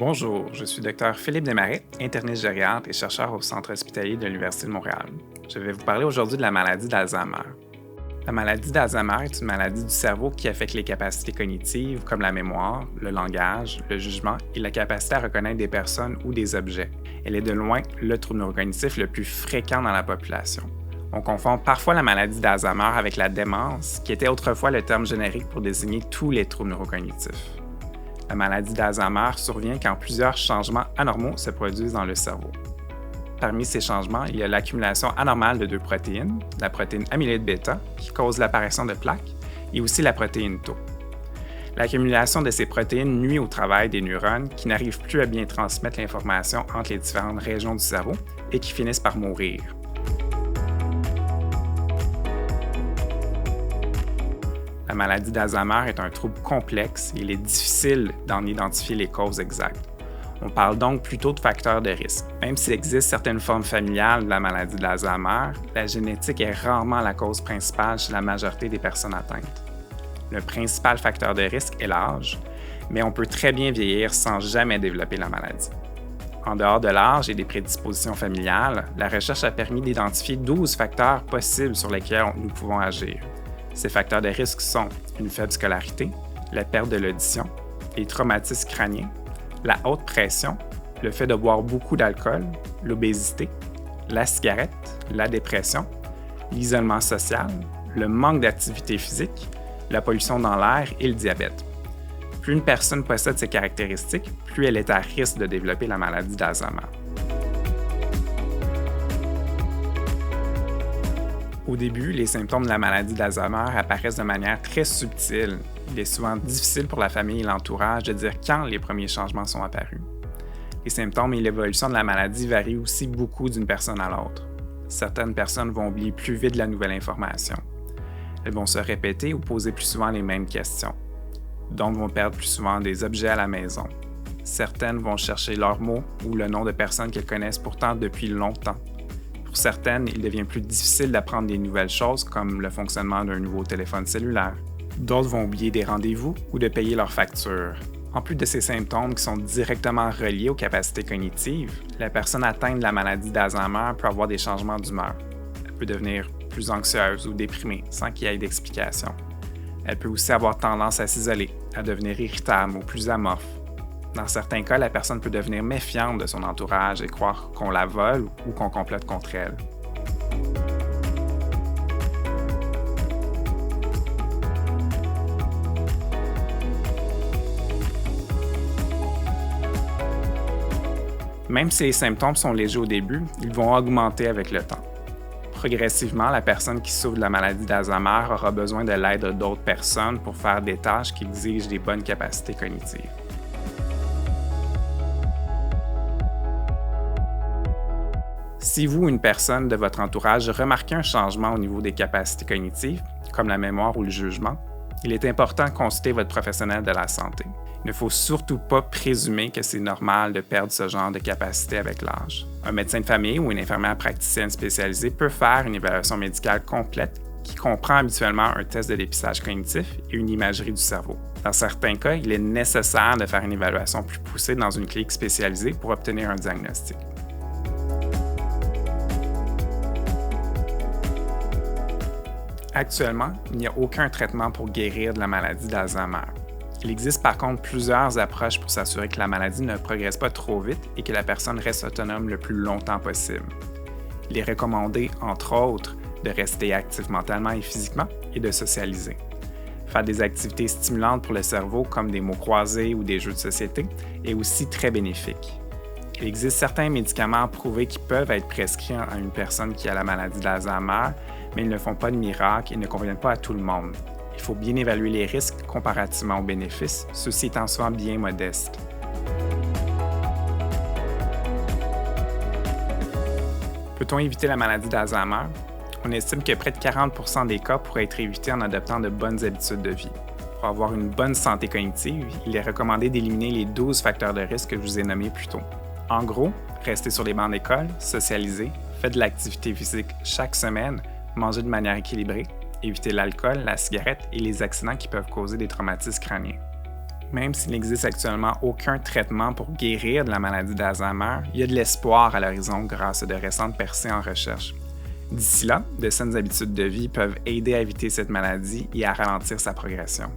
Bonjour, je suis Dr Philippe Desmarais, interniste gériatre et chercheur au Centre hospitalier de l'Université de Montréal. Je vais vous parler aujourd'hui de la maladie d'Alzheimer. La maladie d'Alzheimer est une maladie du cerveau qui affecte les capacités cognitives comme la mémoire, le langage, le jugement et la capacité à reconnaître des personnes ou des objets. Elle est de loin le trouble neurocognitif le plus fréquent dans la population. On confond parfois la maladie d'Alzheimer avec la démence, qui était autrefois le terme générique pour désigner tous les troubles neurocognitifs. La maladie d'Alzheimer survient quand plusieurs changements anormaux se produisent dans le cerveau. Parmi ces changements, il y a l'accumulation anormale de deux protéines, la protéine amyloïde bêta, qui cause l'apparition de plaques, et aussi la protéine tau. L'accumulation de ces protéines nuit au travail des neurones qui n'arrivent plus à bien transmettre l'information entre les différentes régions du cerveau et qui finissent par mourir. La maladie d'Alzheimer est un trouble complexe et il est difficile d'en identifier les causes exactes. On parle donc plutôt de facteurs de risque. Même s'il existe certaines formes familiales de la maladie d'Alzheimer, la génétique est rarement la cause principale chez la majorité des personnes atteintes. Le principal facteur de risque est l'âge, mais on peut très bien vieillir sans jamais développer la maladie. En dehors de l'âge et des prédispositions familiales, la recherche a permis d'identifier 12 facteurs possibles sur lesquels nous pouvons agir. Ces facteurs de risque sont une faible scolarité, la perte de l'audition, les traumatismes crâniens, la haute pression, le fait de boire beaucoup d'alcool, l'obésité, la cigarette, la dépression, l'isolement social, le manque d'activité physique, la pollution dans l'air et le diabète. Plus une personne possède ces caractéristiques, plus elle est à risque de développer la maladie d'Alzheimer. Au début, les symptômes de la maladie d'Alzheimer apparaissent de manière très subtile. Il est souvent difficile pour la famille et l'entourage de dire quand les premiers changements sont apparus. Les symptômes et l'évolution de la maladie varient aussi beaucoup d'une personne à l'autre. Certaines personnes vont oublier plus vite la nouvelle information. Elles vont se répéter ou poser plus souvent les mêmes questions. D'autres vont perdre plus souvent des objets à la maison. Certaines vont chercher leurs mots ou le nom de personnes qu'elles connaissent pourtant depuis longtemps. Pour certaines, il devient plus difficile d'apprendre des nouvelles choses comme le fonctionnement d'un nouveau téléphone cellulaire. D'autres vont oublier des rendez-vous ou de payer leurs factures. En plus de ces symptômes qui sont directement reliés aux capacités cognitives, la personne atteinte de la maladie d'Alzheimer peut avoir des changements d'humeur. Elle peut devenir plus anxieuse ou déprimée sans qu'il y ait d'explication. Elle peut aussi avoir tendance à s'isoler, à devenir irritable ou plus amorphe. Dans certains cas, la personne peut devenir méfiante de son entourage et croire qu'on la vole ou qu'on complote contre elle. Même si les symptômes sont légers au début, ils vont augmenter avec le temps. Progressivement, la personne qui souffre de la maladie d'Alzheimer aura besoin de l'aide d'autres personnes pour faire des tâches qui exigent des bonnes capacités cognitives. Si vous ou une personne de votre entourage remarquez un changement au niveau des capacités cognitives, comme la mémoire ou le jugement, il est important de consulter votre professionnel de la santé. Il ne faut surtout pas présumer que c'est normal de perdre ce genre de capacité avec l'âge. Un médecin de famille ou une infirmière praticienne spécialisée peut faire une évaluation médicale complète qui comprend habituellement un test de dépistage cognitif et une imagerie du cerveau. Dans certains cas, il est nécessaire de faire une évaluation plus poussée dans une clinique spécialisée pour obtenir un diagnostic. Actuellement, il n'y a aucun traitement pour guérir de la maladie d'Alzheimer. Il existe par contre plusieurs approches pour s'assurer que la maladie ne progresse pas trop vite et que la personne reste autonome le plus longtemps possible. Il est recommandé, entre autres, de rester actif mentalement et physiquement et de socialiser. Faire des activités stimulantes pour le cerveau comme des mots croisés ou des jeux de société est aussi très bénéfique. Il existe certains médicaments approuvés qui peuvent être prescrits à une personne qui a la maladie d'Alzheimer, mais ils ne font pas de miracle et ne conviennent pas à tout le monde. Il faut bien évaluer les risques comparativement aux bénéfices, ceux-ci étant souvent bien modestes. Peut-on éviter la maladie d'Alzheimer? On estime que près de 40% des cas pourraient être évités en adoptant de bonnes habitudes de vie. Pour avoir une bonne santé cognitive, il est recommandé d'éliminer les 12 facteurs de risque que je vous ai nommés plus tôt. En gros, restez sur les bancs d'école, socialisez, faites de l'activité physique chaque semaine, mangez de manière équilibrée, évitez l'alcool, la cigarette et les accidents qui peuvent causer des traumatismes crâniens. Même s'il n'existe actuellement aucun traitement pour guérir de la maladie d'Alzheimer, il y a de l'espoir à l'horizon grâce à de récentes percées en recherche. D'ici là, de saines habitudes de vie peuvent aider à éviter cette maladie et à ralentir sa progression.